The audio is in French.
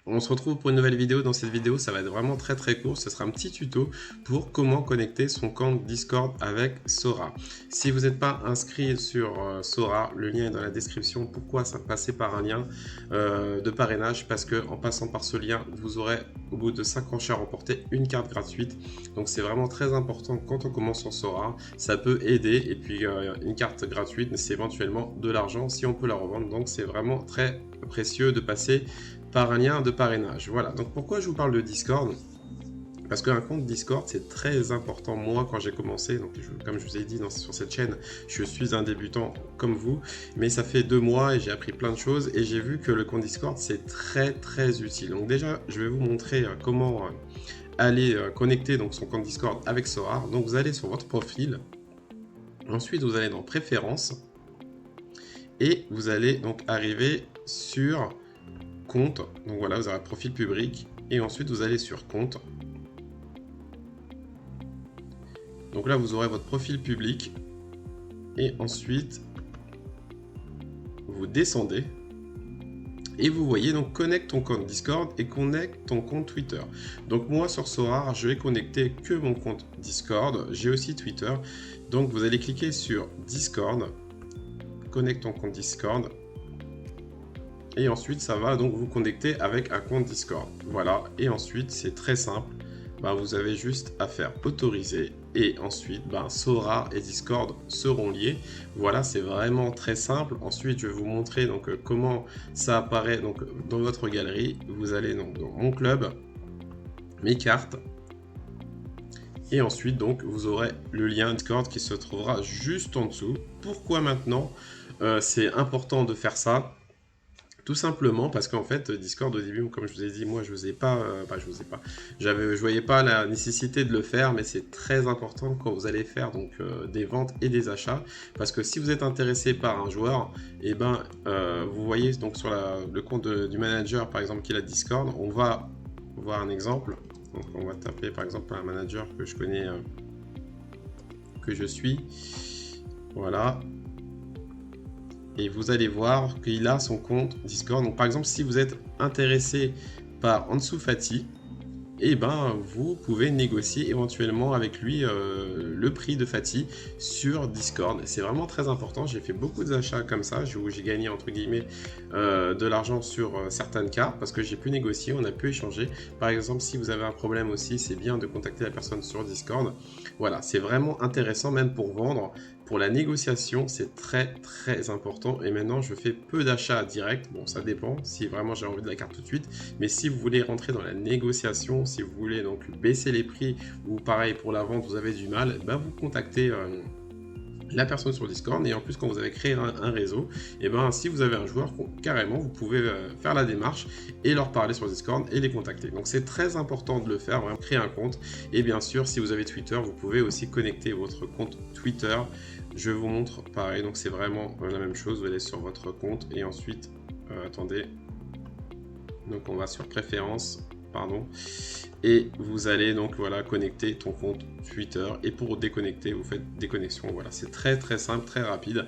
On se retrouve pour une nouvelle vidéo. Dans cette vidéo, ça va être vraiment très court. Ce sera un petit tuto pour comment connecter son compte Discord avec Sora. Si vous n'êtes pas inscrit sur Sora, le lien est dans la description. Pourquoi ça passer par un lien de parrainage? Parce que en passant par ce lien, vous aurez au bout de 5 enchères remporté une carte gratuite. Donc c'est vraiment très important quand on commence en Sora. Ça peut aider. Et puis une carte gratuite, c'est éventuellement de l'argent si on peut la revendre. Donc c'est vraiment très précieux de passer par un lien de parrainage. Voilà, donc pourquoi je vous parle de Discord? Parce qu'un compte Discord, c'est très important. Moi, quand j'ai commencé, donc comme je vous ai dit sur cette chaîne, je suis un débutant comme vous, mais ça fait 2 mois et j'ai appris plein de choses et j'ai vu que le compte Discord, c'est très utile. Donc déjà, je vais vous montrer comment aller connecter donc, son compte Discord avec Sora. Donc vous allez sur votre profil, ensuite vous allez dans Préférences et vous allez donc arriver sur compte. Donc voilà, vous avez profil public et ensuite vous allez sur compte. Donc là vous aurez votre profil public et ensuite vous descendez et vous voyez donc connecte ton compte Discord et connecte ton compte Twitter. Donc moi sur Sora, je vais connecter que mon compte Discord. J'ai aussi Twitter. Donc vous allez cliquer sur Discord, connecte ton compte Discord. Et ensuite, ça va donc vous connecter avec un compte Discord. Voilà, et ensuite, c'est très simple. Vous avez juste à faire autoriser. Et ensuite, Sora et Discord seront liés. Voilà, c'est vraiment très simple. Ensuite, je vais vous montrer donc, comment ça apparaît donc, dans votre galerie. Vous allez donc dans Mon club, Mes cartes. Et ensuite, donc, vous aurez le lien Discord qui se trouvera juste en dessous. Pourquoi maintenant c'est important de faire ça? Tout simplement parce qu'en fait, Discord au début, comme je vous ai dit, moi je voyais pas la nécessité de le faire, mais c'est très important quand vous allez faire donc des ventes et des achats, parce que si vous êtes intéressé par un joueur, et vous voyez donc sur le compte du manager par exemple qui a Discord, on va voir un exemple. Donc on va taper par exemple un manager que je connais, que je suis, voilà. Et vous allez voir qu'il a son compte Discord. Donc par exemple, si vous êtes intéressé par Ansu Fati, vous pouvez négocier éventuellement avec lui le prix de Fati sur Discord. C'est vraiment très important. J'ai fait beaucoup d'achats comme ça où j'ai gagné entre guillemets de l'argent sur certaines cartes parce que j'ai pu négocier, on a pu échanger. Par exemple, si vous avez un problème aussi, c'est bien de contacter la personne sur Discord. Voilà, c'est vraiment intéressant même pour vendre. Pour la négociation, c'est très important. Et maintenant, je fais peu d'achats directs. Bon, ça dépend si vraiment j'ai envie de la carte tout de suite. Mais si vous voulez rentrer dans la négociation, si vous voulez donc baisser les prix ou pareil pour la vente, vous avez du mal, vous contactez la personne sur Discord. Et en plus, quand vous avez créé un réseau, si vous avez un joueur, carrément, vous pouvez faire la démarche et leur parler sur Discord et les contacter. Donc c'est très important de le faire, vraiment créer un compte. Et bien sûr, si vous avez Twitter, vous pouvez aussi connecter votre compte Twitter. Je vous montre pareil, donc c'est vraiment la même chose. Vous allez sur votre compte et ensuite, attendez, donc on va sur préférences, pardon, et vous allez donc voilà connecter ton compte Twitter et pour déconnecter, vous faites déconnexion. Voilà, c'est très simple, très rapide.